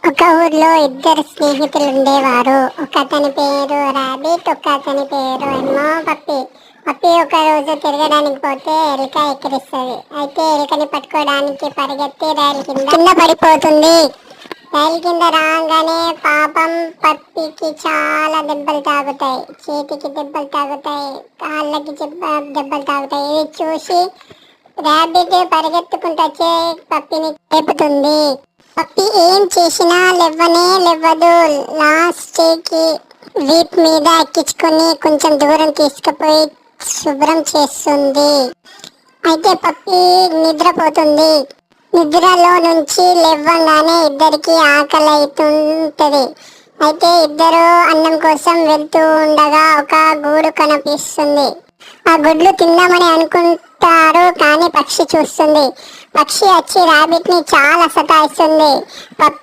ఒక ఊర్లో ఇద్దరు స్నేహితులు ఉండేవారు. ఒక అతని పేరు రాబిట్, ఒక అతని పేరు ఏమో పప్పి. పప్పి ఒక రోజు తిరగడానికి పోతే ఎలుక ఎక్కిరిస్తుంది. అయితే ఎలుకని పట్టుకోవడానికి పరిగెత్తి రైలు కింద పడిపోతుంది. రైలు కింద రాగానే పాపం పప్పికి చాలా దెబ్బలు తాగుతాయి. చేతికి దెబ్బలు తాగుతాయి, కాళ్ళకి దెబ్బలు తాగుతాయి. ఇది చూసి రాబిట్ పరిగెత్తుకుంటూ వచ్చి పప్పిని లేపుతుంది. పప్పి ఏం చేసినా లేవ్వదు. లాస్ట్ కి వీప్ మీద ఎక్కించుకొని కొంచెం దూరం తీసుకుపోయి శుభ్రం చేస్తుంది. అయితే పప్పి నిద్రపోతుంది. నిద్రలో నుంచి లేవగానే ఇద్దరికి ఆకలి అవుతుంటది. అయితే ఇద్దరు అన్నం కోసం వెళ్తూ ఉండగా ఒక గూడు కనిపిస్తుంది. ఆ గుడ్లు తిందామని అనుకుంటారు, కానీ పక్షి చూస్తుంది. పక్షి వచ్చి రాబిట్ ని చాలా సతాయిస్తుంది. పప్పి